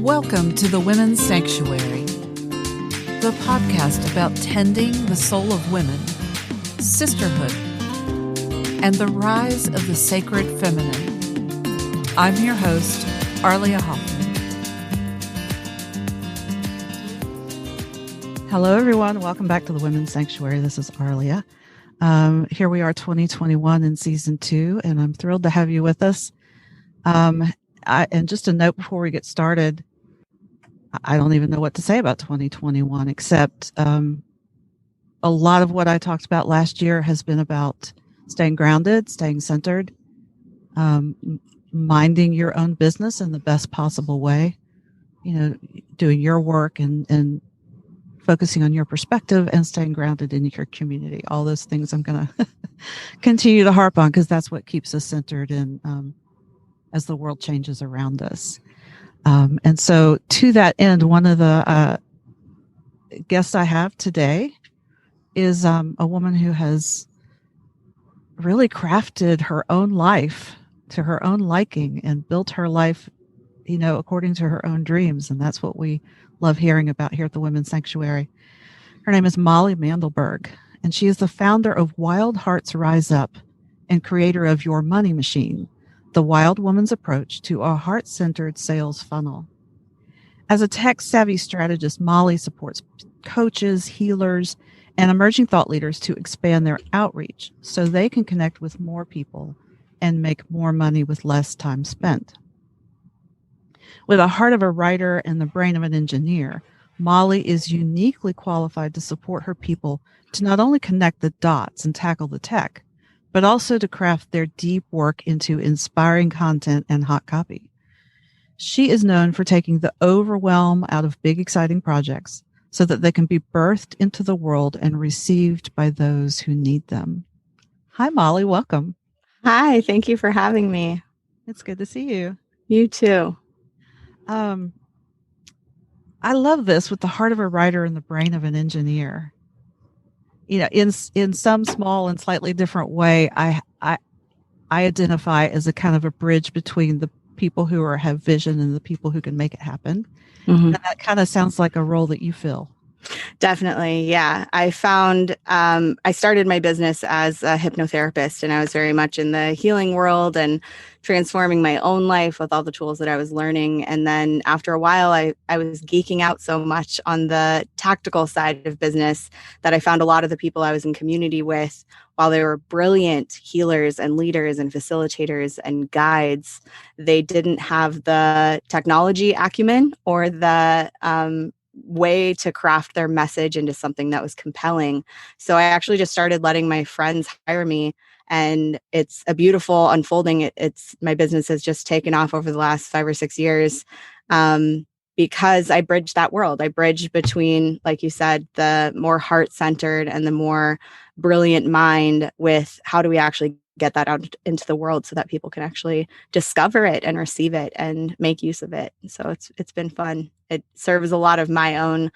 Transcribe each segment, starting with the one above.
Welcome to the Women's Sanctuary, the podcast about tending the soul of women, sisterhood, and the rise of the sacred feminine. I'm your host, Arlia Hoffman. Hello, everyone. Welcome back to the Women's Sanctuary. This is Arlia. Here we are, 2021 in season 2, and I'm thrilled to have you with us. And just a note before we get started, I don't even know what to say about 2021, except a lot of what I talked about last year has been about staying grounded, staying centered, minding your own business in the best possible way, doing your work and focusing on your perspective and staying grounded in your community. All those things I'm going to continue to harp on because that's what keeps us centered in as the world changes around us. And so to that end, one of the guests I have today is a woman who has really crafted her own life to her own liking and built her life, according to her own dreams. And that's what we love hearing about here at the Women's Sanctuary. Her name is Molly Mandelberg, and she is the founder of Wild Hearts Rise Up and creator of Your Money Machine, the wild woman's approach to a heart-centered sales funnel. As a tech-savvy strategist, Molly supports coaches, healers, and emerging thought leaders to expand their outreach so they can connect with more people and make more money with less time spent. With a heart of a writer and the brain of an engineer, Molly is uniquely qualified to support her people to not only connect the dots and tackle the tech, but also to craft their deep work into inspiring content and hot copy. She is known for taking the overwhelm out of big, exciting projects so that they can be birthed into the world and received by those who need them. Hi, Molly. Welcome. Hi. Thank you for having me. It's good to see you. You too. I love this, with the heart of a writer and the brain of an engineer. In some small and slightly different way, I identify as a kind of a bridge between the people who have vision and the people who can make it happen. Mm-hmm. And that kind of sounds like a role that you fill. Definitely. Yeah. I found, I started my business as a hypnotherapist, and I was very much in the healing world and transforming my own life with all the tools that I was learning. And then after a while, I was geeking out so much on the tactical side of business that I found a lot of the people I was in community with, while they were brilliant healers and leaders and facilitators and guides, they didn't have the technology acumen or the, way to craft their message into something that was compelling. So I actually just started letting my friends hire me, and it's a beautiful unfolding. It's my business has just taken off over the last 5 or 6 years because I bridged that world. I bridged between, like you said, the more heart-centered and the more brilliant mind with how do we actually get that out into the world so that people can actually discover it and receive it and make use of it. So it's been fun. It serves a lot of my own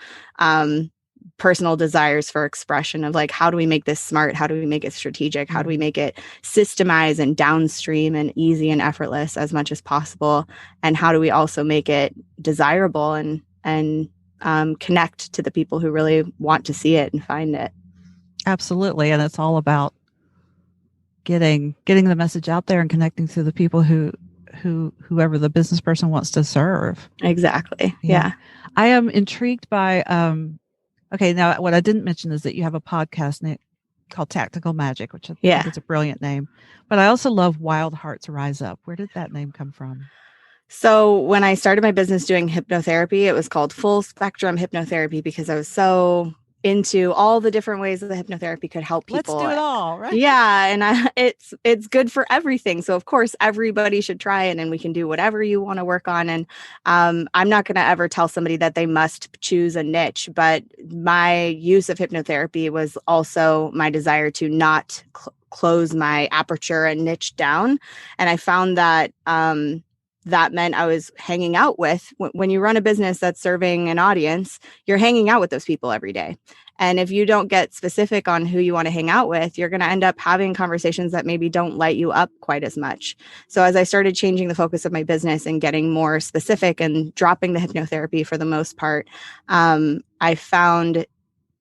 personal desires for expression of like, how do we make this smart? How do we make it strategic? How do we make it systemized and downstream and easy and effortless as much as possible? And how do we also make it desirable and connect to the people who really want to see it and find it? Absolutely. And it's all about getting the message out there and connecting to the people whoever the business person wants to serve. Exactly. Yeah. I am intrigued by, now what I didn't mention is that you have a podcast called Tactical Magic, which I think is a brilliant name, but I also love Wild Hearts Rise Up. Where did that name come from? So when I started my business doing hypnotherapy, it was called Full Spectrum Hypnotherapy because I was so into all the different ways that the hypnotherapy could help people. Let's do it all, right? Yeah. And it's good for everything. So of course, everybody should try it, and we can do whatever you want to work on. And I'm not going to ever tell somebody that they must choose a niche, but my use of hypnotherapy was also my desire to not close my aperture and niche down. And I found that that meant I was hanging out with, when you run a business that's serving an audience, you're hanging out with those people every day. And if you don't get specific on who you want to hang out with, you're going to end up having conversations that maybe don't light you up quite as much. So as I started changing the focus of my business and getting more specific and dropping the hypnotherapy for the most part, I found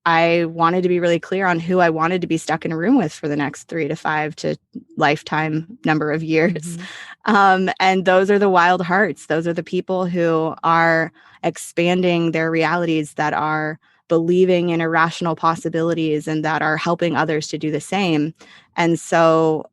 I wanted to be really clear on who I wanted to be stuck in a room with for the next 3 to 5 to lifetime number of years. And those are the wild hearts. Those are the people who are expanding their realities, that are believing in irrational possibilities, and that are helping others to do the same. And so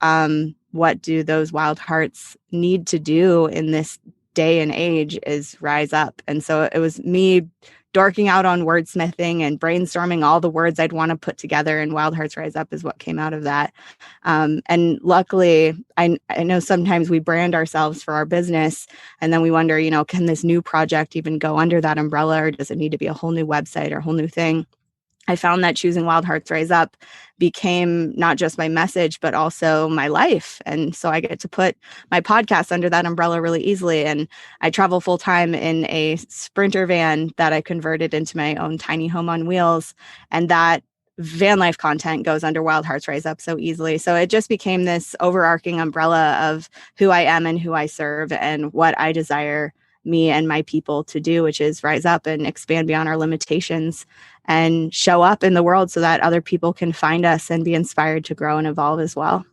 what do those wild hearts need to do in this day and age is rise up. And so it was me dorking out on wordsmithing and brainstorming all the words I'd want to put together, and Wild Hearts Rise Up is what came out of that. And luckily, I know sometimes we brand ourselves for our business, and then we wonder, can this new project even go under that umbrella, or does it need to be a whole new website or a whole new thing? I found that choosing Wild Hearts Rise Up became not just my message, but also my life. And so I get to put my podcast under that umbrella really easily. And I travel full time in a Sprinter van that I converted into my own tiny home on wheels. And that van life content goes under Wild Hearts Rise Up so easily. So it just became this overarching umbrella of who I am and who I serve and what I desire me and my people to do, which is rise up and expand beyond our limitations and show up in the world so that other people can find us and be inspired to grow and evolve as well.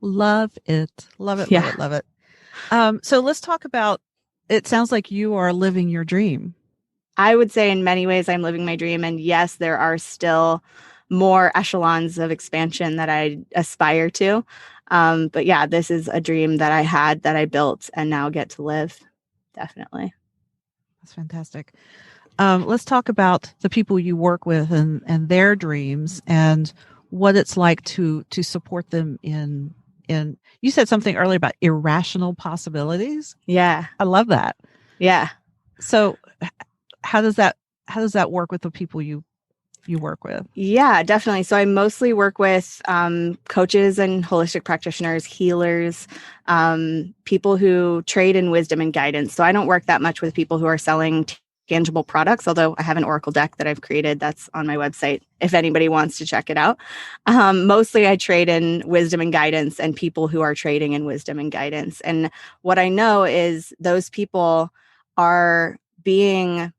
Love it. Love it. Yeah. Love it. Love it. So let's talk about, it sounds like you are living your dream. I would say in many ways I'm living my dream. And yes, there are still more echelons of expansion that I aspire to. But yeah, this is a dream that I had, that I built, and now get to live. Definitely. That's fantastic. Let's talk about the people you work with and their dreams, and what it's like to support them in, you said something earlier about irrational possibilities. Yeah. I love that. Yeah. So how does that work with the people you work with? Yeah, definitely. So I mostly work with coaches and holistic practitioners, healers, people who trade in wisdom and guidance. So I don't work that much with people who are selling tangible products, although I have an Oracle deck that I've created that's on my website if anybody wants to check it out. Mostly I trade in wisdom and guidance and people who are trading in wisdom and guidance. And what I know is those people are being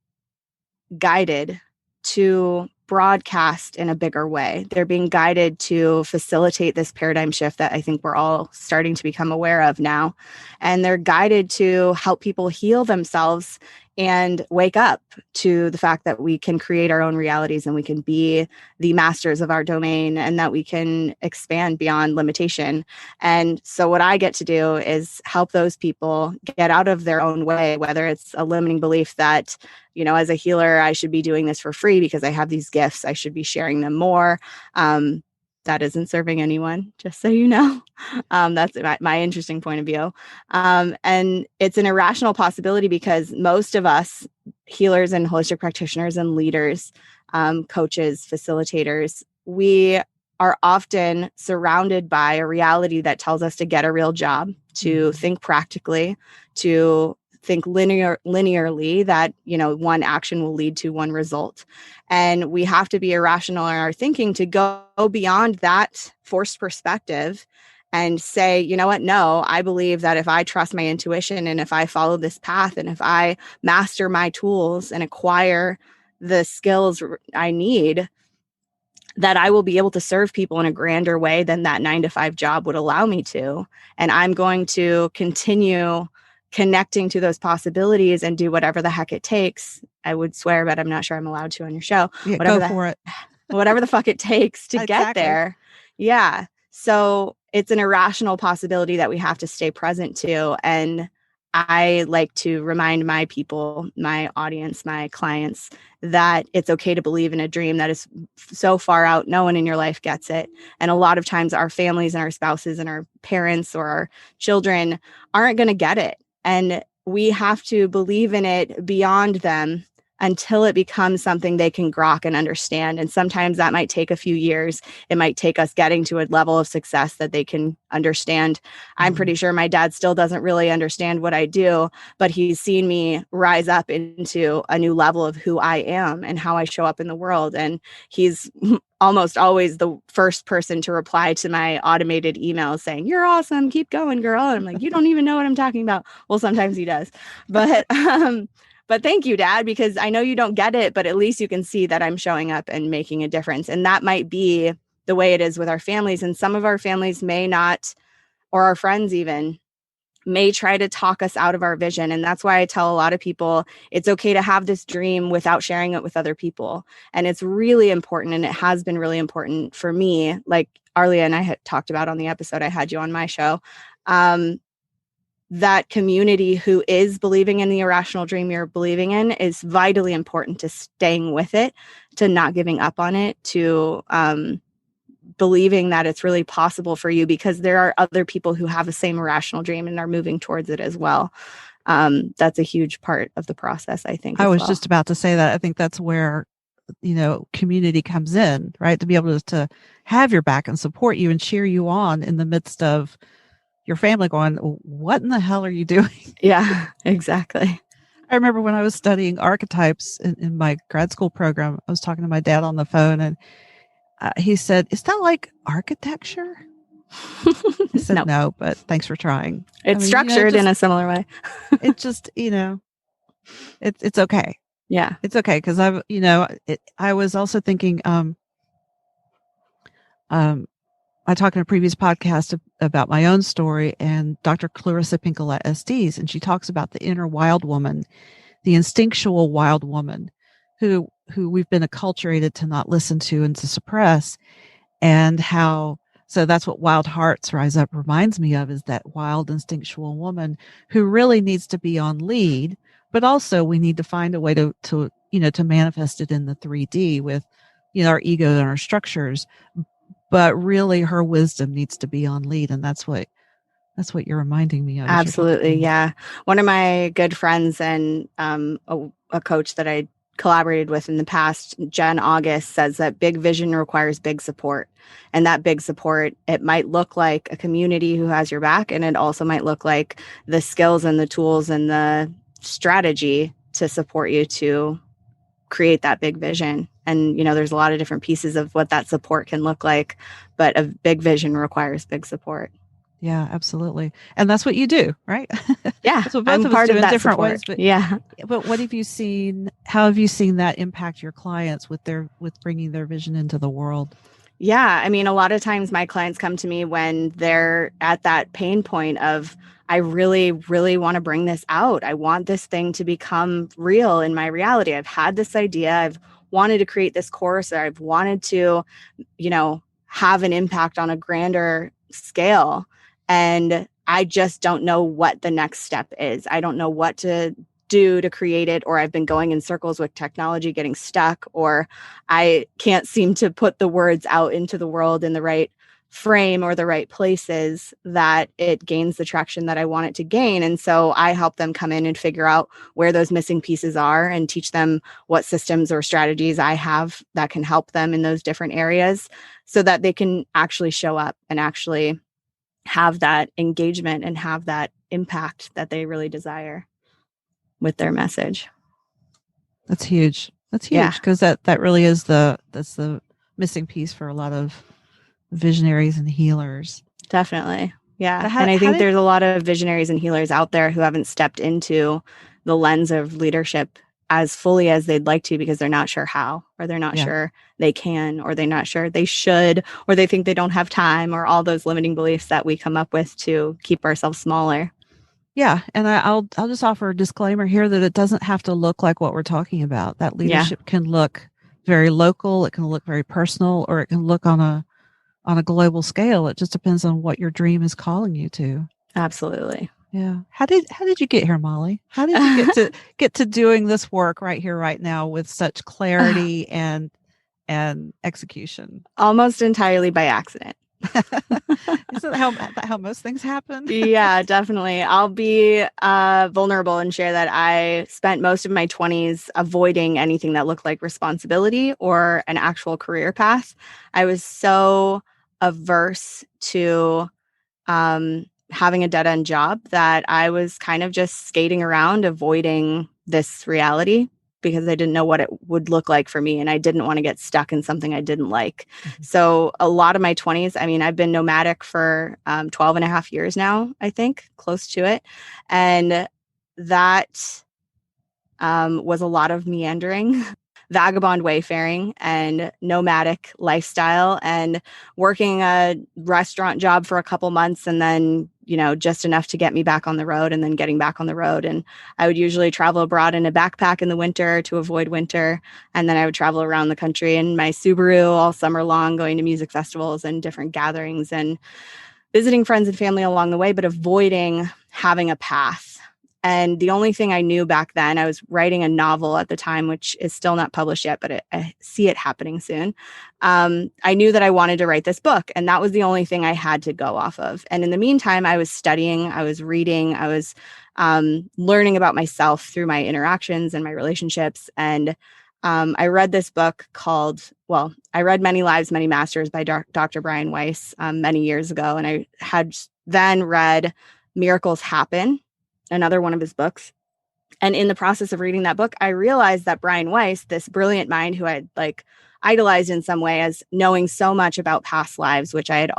guided to broadcast in a bigger way. They're being guided to facilitate this paradigm shift that I think we're all starting to become aware of now. And they're guided to help people heal themselves and wake up to the fact that we can create our own realities and we can be the masters of our domain and that we can expand beyond limitation. And so what I get to do is help those people get out of their own way, whether it's a limiting belief that, as a healer, I should be doing this for free because I have these gifts, I should be sharing them more. That isn't serving anyone, just so you know. That's my interesting point of view. And it's an irrational possibility because most of us healers and holistic practitioners and leaders, coaches, facilitators, we are often surrounded by a reality that tells us to get a real job, to think practically, to think linearly, that one action will lead to one result. And we have to be irrational in our thinking to go beyond that forced perspective and say, you know what? No, I believe that if I trust my intuition and if I follow this path and if I master my tools and acquire the skills I need, that I will be able to serve people in a grander way than that 9-to-5 job would allow me to. And I'm going to continue connecting to those possibilities and do whatever the heck it takes. I would swear, but I'm not sure I'm allowed to on your show. Yeah, go for it. Whatever the fuck it takes to Exactly. get there. Yeah. So it's an irrational possibility that we have to stay present to. And I like to remind my people, my audience, my clients, that it's okay to believe in a dream that is so far out, no one in your life gets it. And a lot of times our families and our spouses and our parents or our children aren't going to get it. And we have to believe in it beyond them until it becomes something they can grok and understand. And sometimes that might take a few years. It might take us getting to a level of success that they can understand. I'm pretty sure my dad still doesn't really understand what I do, but he's seen me rise up into a new level of who I am and how I show up in the world. And he's almost always the first person to reply to my automated emails saying, "You're awesome. Keep going, girl." And I'm like, "You don't even know what I'm talking about." Well, sometimes he does. But thank you, Dad, because I know you don't get it, but at least you can see that I'm showing up and making a difference. And that might be the way it is with our families. And some of our families may not, or our friends even, may try to talk us out of our vision. And that's why I tell a lot of people it's okay to have this dream without sharing it with other people. And it's really important. And it has been really important for me, like Arlia and I had talked about on the episode I had you on my show. That community who is believing in the irrational dream you're believing in is vitally important to staying with it, to not giving up on it, to believing that it's really possible for you, because there are other people who have the same irrational dream and are moving towards it as well. That's a huge part of the process, I think. I was just about to say that. I think that's where, community comes in, right? To be able to have your back and support you and cheer you on in the midst of your family going, "What in the hell are you doing?" Yeah, exactly. I remember when I was studying archetypes in my grad school program, I was talking to my dad on the phone, and he said, "Is that like architecture?" I said, no, but thanks for trying. It's structured in a similar way. It just, it's okay. Yeah. It's okay. Cause I was also thinking, I talked in a previous podcast about my own story, and Dr. Clarissa Pinkola Estes, and she talks about the inner wild woman, the instinctual wild woman who we've been acculturated to not listen to and to suppress, and how, so that's what Wild Hearts Rise Up reminds me of, is that wild instinctual woman who really needs to be on lead, but also we need to find a way to manifest it in the 3D with, our ego and our structures. But really her wisdom needs to be on lead. And that's what you're reminding me of. Absolutely. Yeah. One of my good friends and a coach that I collaborated with in the past, Jen August, says that big vision requires big support. And that big support, it might look like a community who has your back. And it also might look like the skills and the tools and the strategy to support you to create that big vision. And, there's a lot of different pieces of what that support can look like, but a big vision requires big support. Yeah, absolutely. And that's what you do, right? Yeah. That's what both of us do in different ways. But yeah. But what have you seen? How have you seen that impact your clients with bringing their vision into the world? Yeah. I mean, a lot of times my clients come to me when they're at that pain point of, I really, really want to bring this out. I want this thing to become real in my reality. I've had this idea. I've wanted to create this course, or I've wanted to, have an impact on a grander scale. And I just don't know what the next step is. I don't know what to do to create it, or I've been going in circles with technology, getting stuck, or I can't seem to put the words out into the world in the right frame or the right places that it gains the traction that I want it to gain. And so I help them come in and figure out where those missing pieces are and teach them what systems or strategies I have that can help them in those different areas so that they can actually show up and actually have that engagement and have that impact that they really desire with their message. That's huge. That's huge, because that really is that's the missing piece for a lot of visionaries and healers. Definitely. Yeah. And I think there's a lot of visionaries and healers out there who haven't stepped into the lens of leadership as fully as they'd like to, because they're not sure how, or they're not sure they can, or they're not sure they should, or they think they don't have time, or all those limiting beliefs that we come up with to keep ourselves smaller. Yeah. And I'll just offer a disclaimer here that it doesn't have to look like what we're talking about. That leadership can look very local. It can look very personal, or it can look on a global scale. It just depends on what your dream is calling you to. Absolutely. Yeah. How did you get here, Molly? How did you get to doing this work right here, right now, with such clarity and execution? Almost entirely by accident. Isn't that how most things happen? Yeah, definitely. I'll be vulnerable and share that I spent most of my 20s avoiding anything that looked like responsibility or an actual career path. I was so averse to having a dead end job that I was kind of just skating around avoiding this reality because I didn't know what it would look like for me. And I didn't want to get stuck in something I didn't like. Mm-hmm. So a lot of my 20s, I mean, I've been nomadic for 12 and a half years now, I think, close to it. And that was a lot of meandering, vagabond wayfaring and nomadic lifestyle and working a restaurant job for a couple months and then, just enough to get me back on the road and then getting back on the road. And I would usually travel abroad in a backpack in the winter to avoid winter. And then I would travel around the country in my Subaru all summer long, going to music festivals and different gatherings and visiting friends and family along the way, but avoiding having a path. And the only thing I knew back then, I was writing a novel at the time, which is still not published yet, but I see it happening soon. I knew that I wanted to write this book, and that was the only thing I had to go off of. And in the meantime, I was studying, I was reading, I was learning about myself through my interactions and my relationships. And I read this book I read Many Lives, Many Masters by Dr. Brian Weiss many years ago. And I had then read Miracles Happen, another one of his books. And in the process of reading that book, I realized that Brian Weiss, this brilliant mind who I'd idolized in some way as knowing so much about past lives, which I'd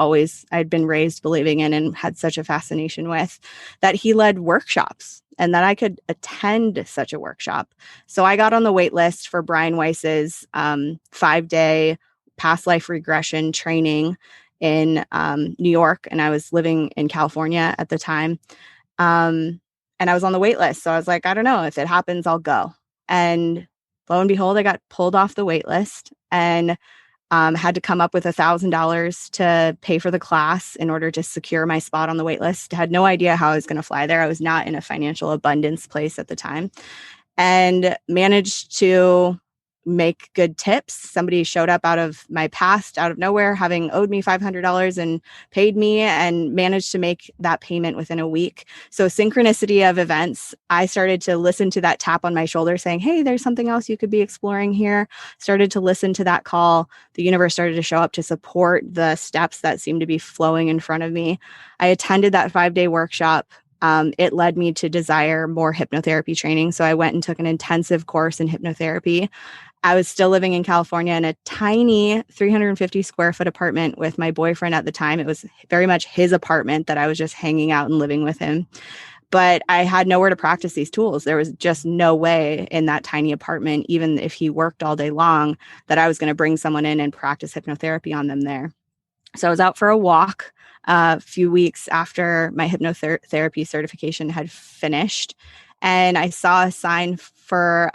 been raised believing in and had such a fascination with, that he led workshops and that I could attend such a workshop. So I got on the wait list for Brian Weiss's 5-day past life regression training in New York. And I was living in California at the time. And I was on the wait list. So I was like, I don't know, if it happens, I'll go. And lo and behold, I got pulled off the wait list and had to come up with $1,000 to pay for the class in order to secure my spot on the wait list. Had no idea how I was going to fly there. I was not in a financial abundance place at the time and managed to make good tips. Somebody showed up out of my past, out of nowhere, having owed me $500 and paid me and managed to make that payment within a week. So synchronicity of events, I started to listen to that tap on my shoulder saying, hey, there's something else you could be exploring here. Started to listen to that call. The universe started to show up to support the steps that seemed to be flowing in front of me. I attended that 5-day workshop. It led me to desire more hypnotherapy training. So I went and took an intensive course in hypnotherapy. I was still living in California in a tiny 350 square foot apartment with my boyfriend at the time. It was very much his apartment that I was just hanging out and living with him. But I had nowhere to practice these tools. There was just no way in that tiny apartment, even if he worked all day long, that I was going to bring someone in and practice hypnotherapy on them there. So I was out for a walk a few weeks after my hypnotherapy certification had finished. And I saw a sign for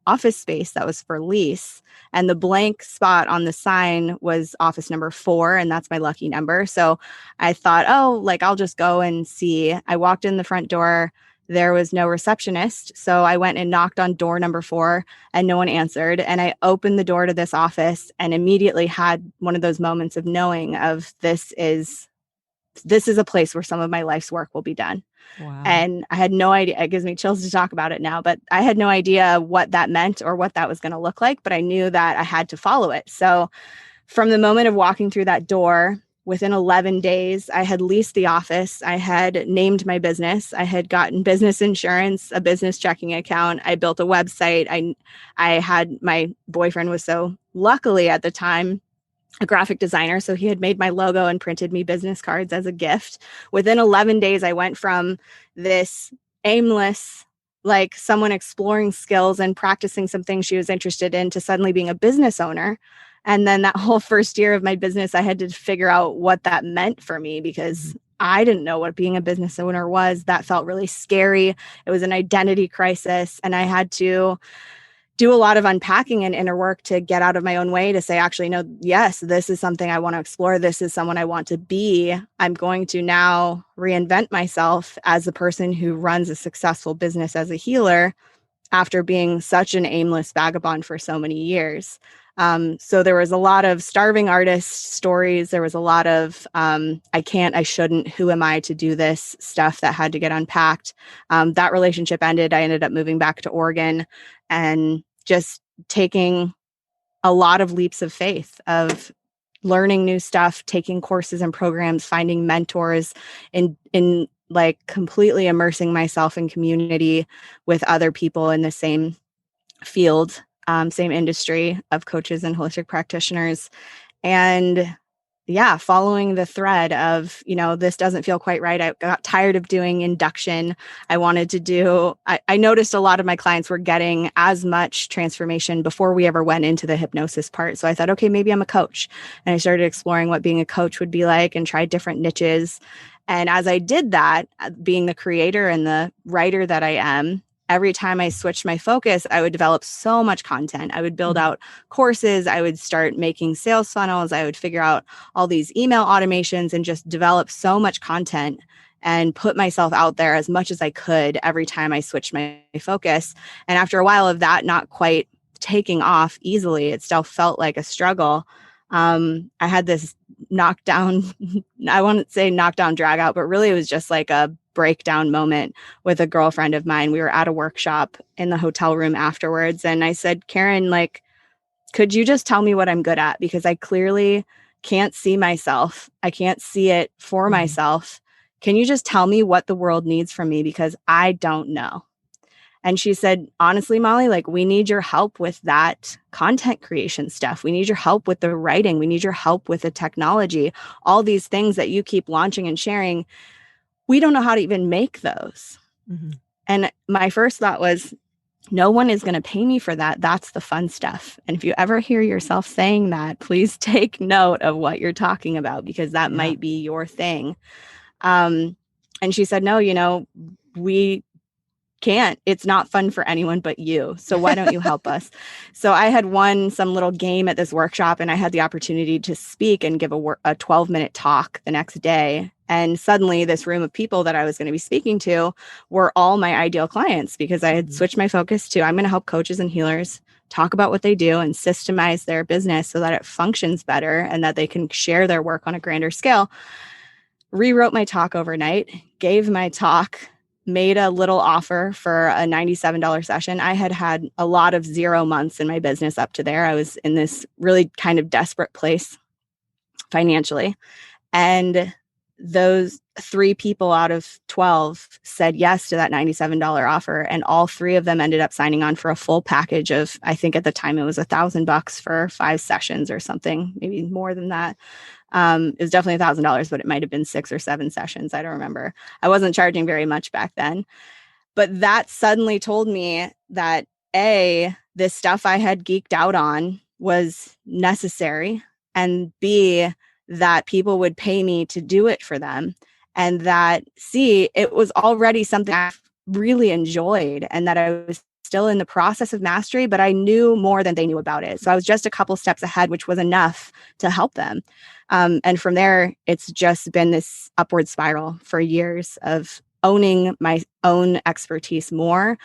office space that was for lease. And the blank spot on the sign was office number 4. And that's my lucky number. So I thought, I'll just go and see. I walked in the front door. There was no receptionist. So I went and knocked on door number 4 and no one answered. And I opened the door to this office and immediately had one of those moments of knowing of this is a place where some of my life's work will be done. Wow. And I had no idea. It gives me chills to talk about it now, but I had no idea what that meant or what that was going to look like, but I knew that I had to follow it. So from the moment of walking through that door, within 11 days, I had leased the office. I had named my business. I had gotten business insurance, a business checking account. I built a website. I had, my boyfriend was so luckily at the time a graphic designer. So he had made my logo and printed me business cards as a gift. Within 11 days, I went from this aimless, like someone exploring skills and practicing some things she was interested in to suddenly being a business owner. And then that whole first year of my business, I had to figure out what that meant for me because I didn't know what being a business owner was. That felt really scary. It was an identity crisis. And I had to do a lot of unpacking and inner work to get out of my own way to say, actually, no, yes, this is something I want to explore. This is someone I want to be. I'm going to now reinvent myself as a person who runs a successful business as a healer after being such an aimless vagabond for so many years. So there was a lot of starving artist stories. There was a lot of I can't, I shouldn't, who am I to do this stuff that had to get unpacked. That relationship ended. I ended up moving back to Oregon and just taking a lot of leaps of faith of learning new stuff, taking courses and programs, finding mentors, in like completely immersing myself in community with other people in the same field, same industry of coaches and holistic practitioners. And yeah, following the thread of, this doesn't feel quite right. I got tired of doing induction. I wanted to do, I noticed a lot of my clients were getting as much transformation before we ever went into the hypnosis part. So I thought, okay, maybe I'm a coach. And I started exploring what being a coach would be like and tried different niches. And as I did that, being the creator and the writer that I am, every time I switched my focus, I would develop so much content. I would build out courses. I would start making sales funnels. I would figure out all these email automations and just develop so much content and put myself out there as much as I could every time I switched my focus. And after a while of that not quite taking off easily, it still felt like a struggle. I had this knockdown, I wouldn't say knockdown drag out, but really it was just like a breakdown moment with a girlfriend of mine. We were at a workshop in the hotel room afterwards. And I said, Karen, like, could you just tell me what I'm good at? Because I clearly can't see myself. I can't see it for myself. Can you just tell me what the world needs from me? Because I don't know. And she said, honestly, Molly, like, we need your help with that content creation stuff. We need your help with the writing. We need your help with the technology. All these things that you keep launching and sharing, we don't know how to even make those. And my first thought was, no one is going to pay me for that. That's the fun stuff. And if you ever hear yourself saying that, please take note of what you're talking about, because that might be your thing. And she said, no, we can't. It's not fun for anyone but you. So why don't you help us? So I had won some little game at this workshop, and I had the opportunity to speak and give a 12-minute talk the next day. And suddenly this room of people that I was going to be speaking to were all my ideal clients, because I had switched my focus to, I'm going to help coaches and healers talk about what they do and systemize their business so that it functions better and that they can share their work on a grander scale. Rewrote my talk overnight, gave my talk, made a little offer for a $97 session. I had had a lot of 0 months in my business up to there. I was in this really kind of desperate place financially. And those 3 people out of 12 said yes to that $97 offer. And all 3 of them ended up signing on for a full package of, I think at the time it was $1,000 for 5 sessions or something, maybe more than that. It was definitely $1,000, but it might've been 6 or 7 sessions. I don't remember. I wasn't charging very much back then, but that suddenly told me that A, this stuff I had geeked out on was necessary, and B, that people would pay me to do it for them. And that C, it was already something I really enjoyed and that I was still in the process of mastery, but I knew more than they knew about it. So I was just a couple steps ahead, which was enough to help them. And from there, it's just been this upward spiral for years of owning my own expertise more,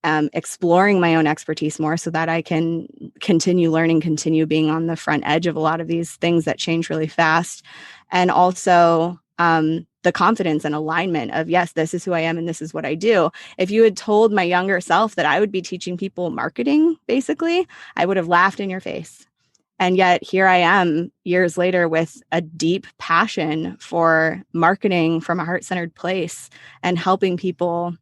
exploring my own expertise more so that I can continue learning, continue being on the front edge of a lot of these things that change really fast. And also the confidence and alignment of, yes, this is who I am and this is what I do. If you had told my younger self that I would be teaching people marketing, basically, I would have laughed in your face. And yet here I am years later with a deep passion for marketing from a heart-centered place and helping people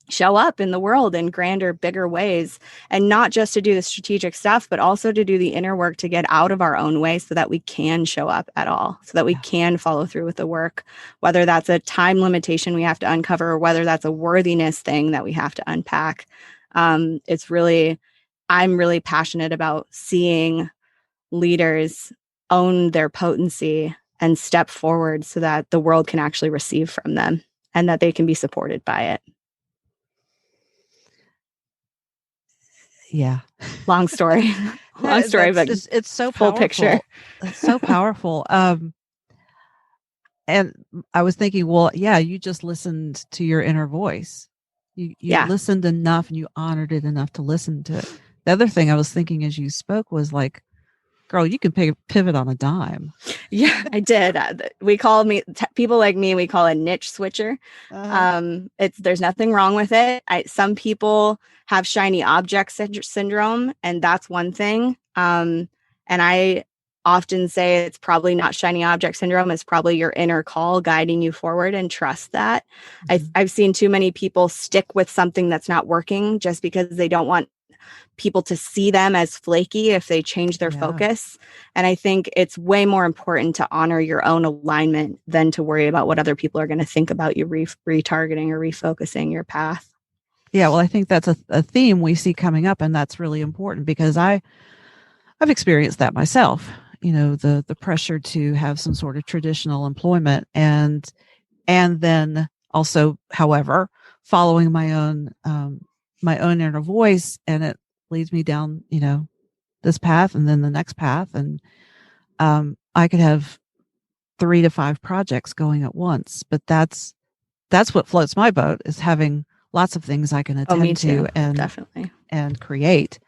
show up in the world in grander, bigger ways, and not just to do the strategic stuff, but also to do the inner work to get out of our own way so that we can show up at all, so that we can follow through with the work, whether that's a time limitation we have to uncover or whether that's a worthiness thing that we have to unpack. I'm really passionate about seeing leaders own their potency and step forward so that the world can actually receive from them and that they can be supported by it. Yeah. Long story. Long story, but it's so full powerful. Picture. It's so powerful. And I was thinking, well, yeah, you just listened to your inner voice. You listened enough and you honored it enough to listen to it. The other thing I was thinking as you spoke was like, Girl, you can pivot on a dime. Yeah, I did. People like me, we call a niche switcher. There's nothing wrong with it. Some people have shiny object syndrome, and that's one thing. And I often say it's probably not shiny object syndrome. It's probably your inner call guiding you forward, and trust that. I've seen too many people stick with something that's not working just because they don't want people to see them as flaky if they change their focus. And I think it's way more important to honor your own alignment than to worry about what other people are going to think about you retargeting or refocusing your path. Yeah, well, I think that's a theme we see coming up, and that's really important because I've experienced that myself. The pressure to have some sort of traditional employment, and then also, however, following my own inner voice, and it leads me down, this path and then the next path. And I could have 3 to 5 projects going at once, but that's what floats my boat, is having lots of things I can attend to and definitely and create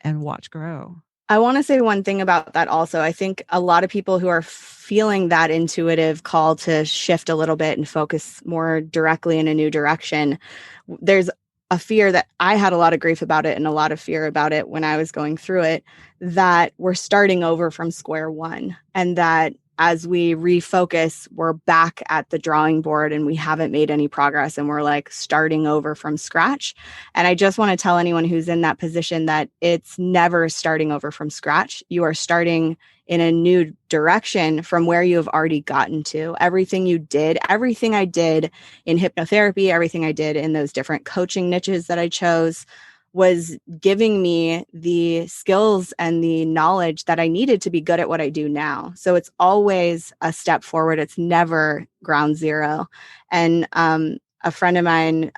and watch grow. I want to say one thing about that also. I think a lot of people who are feeling that intuitive call to shift a little bit and focus more directly in a new direction, there's a fear that I had a lot of grief about it and a lot of fear about it when I was going through it, that we're starting over from square one, and that as we refocus, we're back at the drawing board and we haven't made any progress and we're like starting over from scratch. And I just want to tell anyone who's in that position that it's never starting over from scratch. You are starting in a new direction from where you have already gotten to. Everything I did in hypnotherapy, everything I did in those different coaching niches that I chose was giving me the skills and the knowledge that I needed to be good at what I do now. So it's always a step forward. It's never ground zero. And a friend of mine,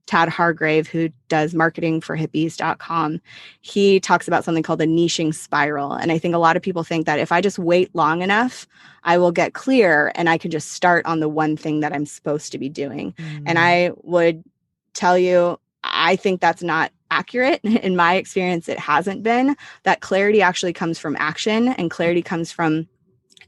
Tad Hargrave, who does marketing for hippies.com, he talks about something called a niching spiral. And I think a lot of people think that if I just wait long enough, I will get clear and I can just start on the one thing that I'm supposed to be doing. And I would tell you, I think that's not accurate. In my experience, it hasn't been. That clarity actually comes from action, and clarity comes from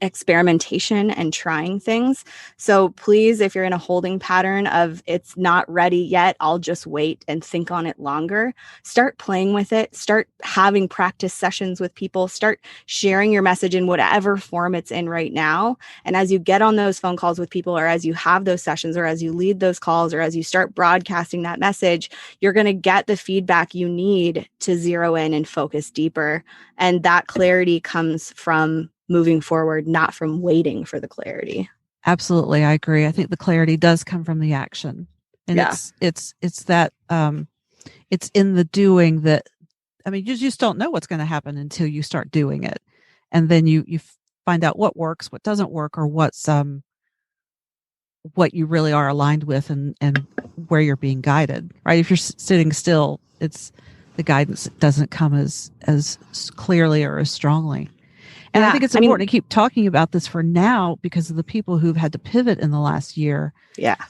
experimentation and trying things. So please, if you're in a holding pattern of it's not ready yet, I'll just wait and think on it longer, start playing with it, start having practice sessions with people, start sharing your message in whatever form it's in right now. And as you get on those phone calls with people, or as you have those sessions, or as you lead those calls, or as you start broadcasting that message, you're going to get the feedback you need to zero in and focus deeper. And that clarity comes from moving forward, not from waiting for the clarity. Absolutely. I agree. I think the clarity does come from the action. And it's that, it's in the doing that, you just don't know what's going to happen until you start doing it. And then you find out what works, what doesn't work, or what's, what you really are aligned with and where you're being guided, right? If you're sitting still, it's the guidance doesn't come as clearly or as strongly. And I think it's important to keep talking about this for now, because of the people who've had to pivot in the last year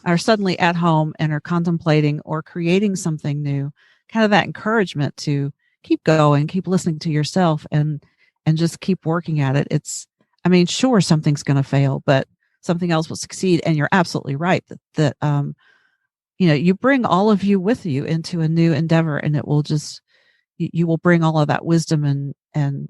are suddenly at home and are contemplating or creating something new. Kind of that encouragement to keep going, keep listening to yourself, and just keep working at it. Sure, something's going to fail, but something else will succeed. And you're absolutely right that you bring all of you with you into a new endeavor, and it will just, you will bring all of that wisdom and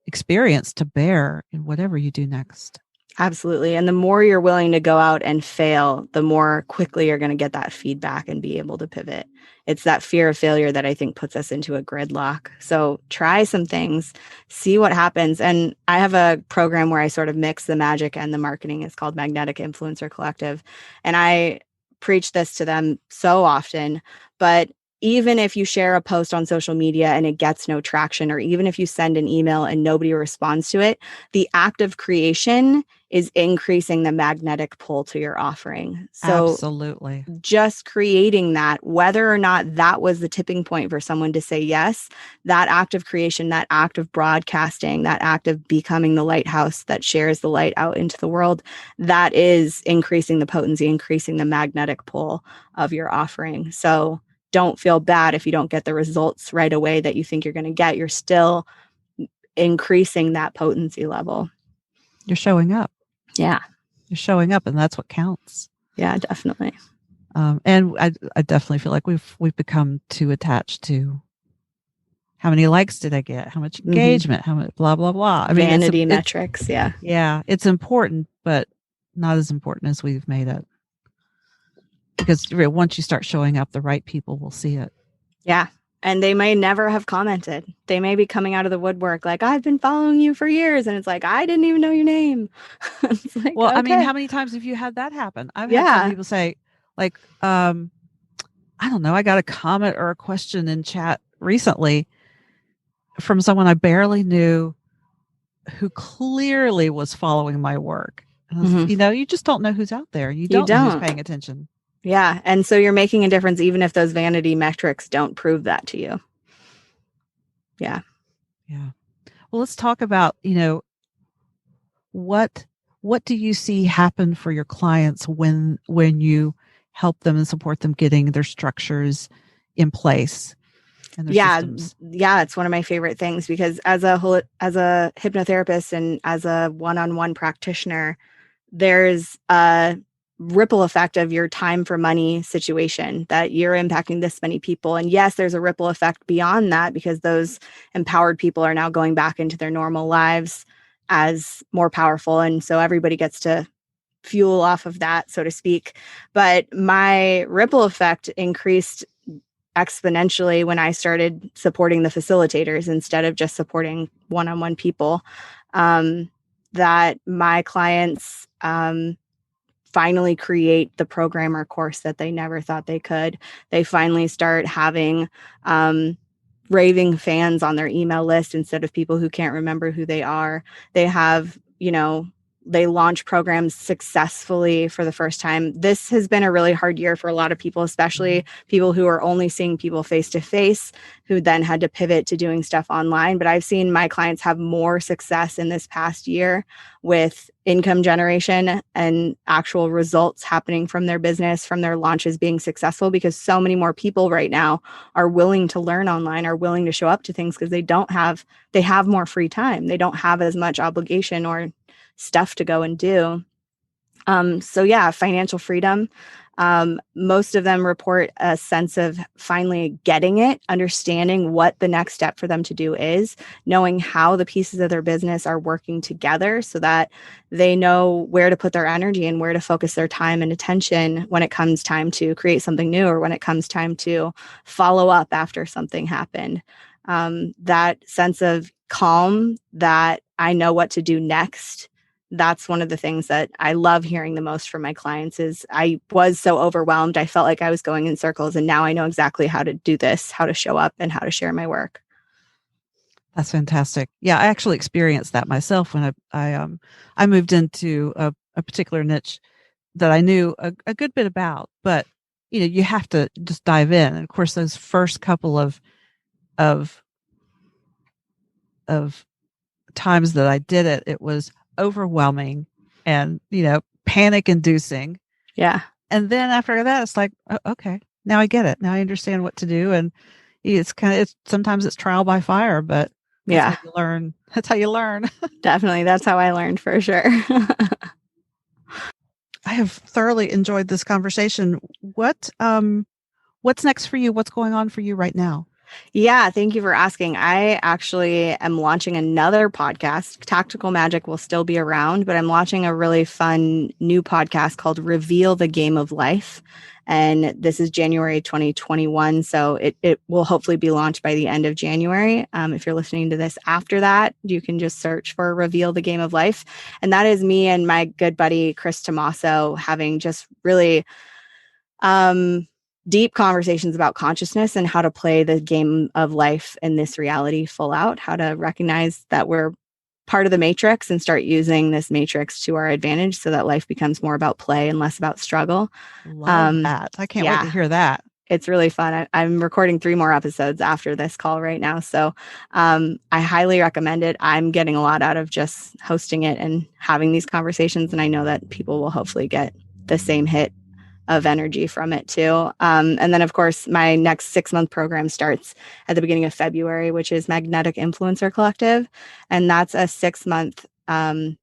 experience to bear in whatever you do next. Absolutely. And the more you're willing to go out and fail, the more quickly you're going to get that feedback and be able to pivot. It's that fear of failure that I think puts us into a gridlock. So try some things, see what happens. And I have a program where I sort of mix the magic and the marketing. It's called Magnetic Influencer Collective. And I preach this to them so often, but even if you share a post on social media and it gets no traction, or even if you send an email and nobody responds to it, the act of creation is increasing the magnetic pull to your offering. So absolutely, just creating that, whether or not that was the tipping point for someone to say yes, that act of creation, that act of broadcasting, that act of becoming the lighthouse that shares the light out into the world, that is increasing the potency, increasing the magnetic pull of your offering. So don't feel bad if you don't get the results right away that you think you're going to get. You're still increasing that potency level. You're showing up. Yeah. You're showing up, and that's what counts. Yeah, definitely. And I definitely feel like we've become too attached to how many likes did I get, how much engagement, how much blah blah blah. I mean, vanity metrics. Yeah. Yeah, it's important, but not as important as we've made it. Because once you start showing up, the right people will see it. Yeah. And they may never have commented. They may be coming out of the woodwork like, I've been following you for years. And it's like, I didn't even know your name. It's like, well, okay. I mean, how many times have you had that happen? I've had some people say, like, I don't know, I got a comment or a question in chat recently from someone I barely knew who clearly was following my work. And you know, you just don't know who's out there. You don't know who's paying attention. Yeah. And so you're making a difference even if those vanity metrics don't prove that to you. Yeah. Yeah. Well, let's talk about, you know, what do you see happen for your clients when you help them and support them getting their structures in place and their systems? Yeah, it's one of my favorite things because as a hypnotherapist and as a one-on-one practitioner, there's a ripple effect of your time for money situation that you're impacting this many people. And yes, there's a ripple effect beyond that because those empowered people are now going back into their normal lives as more powerful. And so everybody gets to fuel off of that, so to speak. But my ripple effect increased exponentially when I started supporting the facilitators instead of just supporting one-on-one people. That my clients finally create the program or course that they never thought they could. They finally start having raving fans on their email list instead of people who can't remember who they are. They have, you know, they launch programs successfully for the first time. This has been a really hard year for a lot of people, especially people who are only seeing people face to face, who then had to pivot to doing stuff online. But I've seen my clients have more success in this past year with income generation and actual results happening from their business, from their launches being successful, because so many more people right now are willing to learn online, are willing to show up to things because they have more free time. They don't have as much obligation or stuff to go and do. So yeah, financial freedom. Most of them report a sense of finally getting it, understanding what the next step for them to do is, knowing how the pieces of their business are working together so that they know where to put their energy and where to focus their time and attention when it comes time to create something new or when it comes time to follow up after something happened. That sense of calm that I know what to do next. That's one of the things that I love hearing the most from my clients is I was so overwhelmed. I felt like I was going in circles, and now I know exactly how to do this, how to show up, and how to share my work. That's fantastic. Yeah, I actually experienced that myself when I moved into a particular niche that I knew a good bit about, but you know, you have to just dive in. And of course, those first couple of times that I did it, it was overwhelming and, you know, panic inducing. Yeah. And then after that, it's like, okay, now I get it. Now I understand what to do. And it's sometimes it's trial by fire, but that's how you learn. That's how you learn. Definitely. That's how I learned for sure. I have thoroughly enjoyed this conversation. What's next for you? What's going on for you right now? Yeah, thank you for asking. I actually am launching another podcast. Tactical Magic will still be around, but I'm launching a really fun new podcast called Reveal the Game of Life. And this is January 2021. So it will hopefully be launched by the end of January. If you're listening to this after that, you can just search for Reveal the Game of Life. And that is me and my good buddy, Chris Tomaso, having just really deep conversations about consciousness and how to play the game of life in this reality full out, how to recognize that we're part of the matrix and start using this matrix to our advantage so that life becomes more about play and less about struggle. Love that. I can't wait to hear that. It's really fun. I'm recording 3 more episodes after this call right now. So I highly recommend it. I'm getting a lot out of just hosting it and having these conversations. And I know that people will hopefully get the same hit of energy from it too. And then, of course, my next 6-month program starts at the beginning of February, which is Magnetic Influencer Collective. And that's a 6-month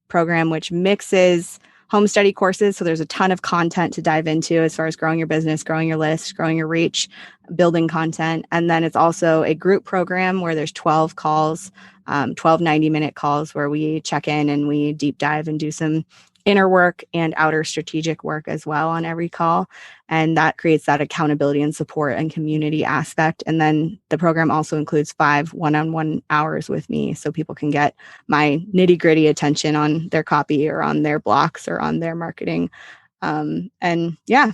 program which mixes home study courses. So there's a ton of content to dive into as far as growing your business, growing your list, growing your reach, building content. And then it's also a group program where there's 12 calls, 12 90-minute calls where we check in and we deep dive and do some inner work and outer strategic work as well on every call. And that creates that accountability and support and community aspect. And then the program also includes 5 one-on-one hours with me so people can get my nitty-gritty attention on their copy or on their blocks or on their marketing. And yeah,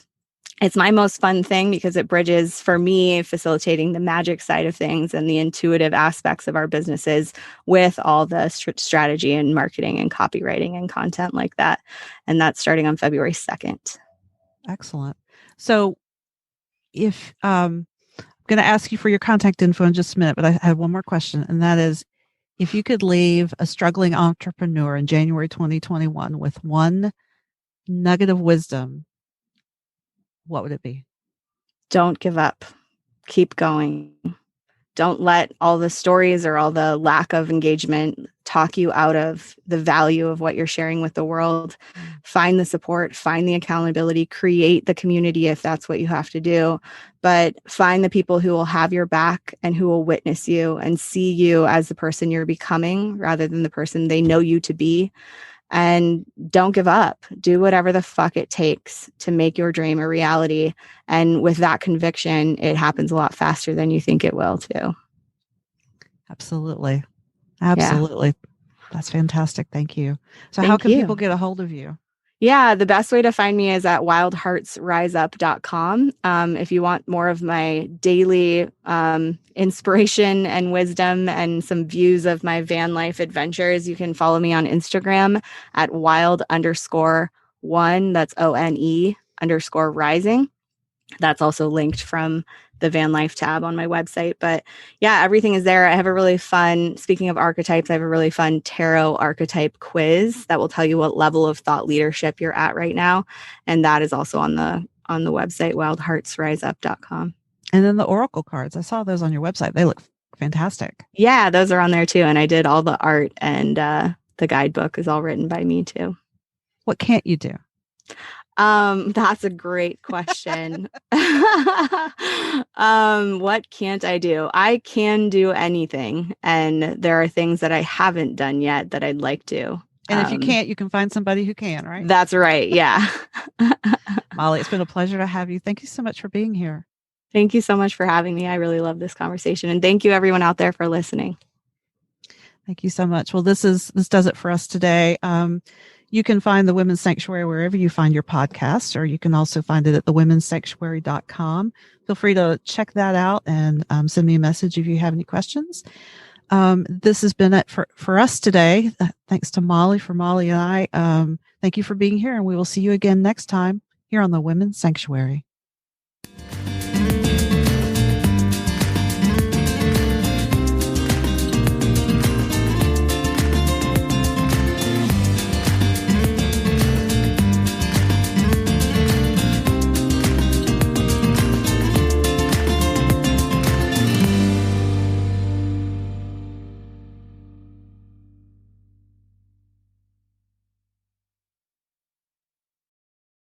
it's my most fun thing because it bridges, for me, facilitating the magic side of things and the intuitive aspects of our businesses with all the strategy and marketing and copywriting and content like that. And that's starting on February 2nd. Excellent. So if I'm going to ask you for your contact info in just a minute, but I have one more question, and that is, if you could leave a struggling entrepreneur in January 2021 with one nugget of wisdom, what would it be? Don't give up. Keep going. Don't let all the stories or all the lack of engagement talk you out of the value of what you're sharing with the world. Find the support, find the accountability, create the community if that's what you have to do. But find the people who will have your back and who will witness you and see you as the person you're becoming rather than the person they know you to be. And don't give up. Do whatever the fuck it takes to make your dream a reality. And with that conviction, it happens a lot faster than you think it will too. Absolutely. Absolutely. Yeah. That's fantastic. Thank you. So how can people get a hold of you? Yeah, the best way to find me is at wildheartsriseup.com. If you want more of my daily inspiration and wisdom and some views of my van life adventures, you can follow me on Instagram at wild_1. That's ONE_rising. That's also linked from the van life tab on my website. But yeah, everything is there. I have a really fun, speaking of archetypes, I have a really fun tarot archetype quiz that will tell you what level of thought leadership you're at right now. And that is also on the website, wildheartsriseup.com. And then the oracle cards, I saw those on your website. They look fantastic. Yeah, those are on there too. And I did all the art, and the guidebook is all written by me too. What can't you do? That's a great question. What can't I do? I can do anything. And there are things that I haven't done yet that I'd like to. And if you can't, you can find somebody who can, right? That's right. Yeah. Molly, it's been a pleasure to have you. Thank you so much for being here. Thank you so much for having me. I really love this conversation. And thank you everyone out there for listening. Thank you so much. Well, this does it for us today. You can find the Women's Sanctuary wherever you find your podcast, or you can also find it at thewomenssanctuary.com. Feel free to check that out and send me a message if you have any questions. This has been it for us today. Thanks to Molly and I. Thank you for being here, and we will see you again next time here on the Women's Sanctuary.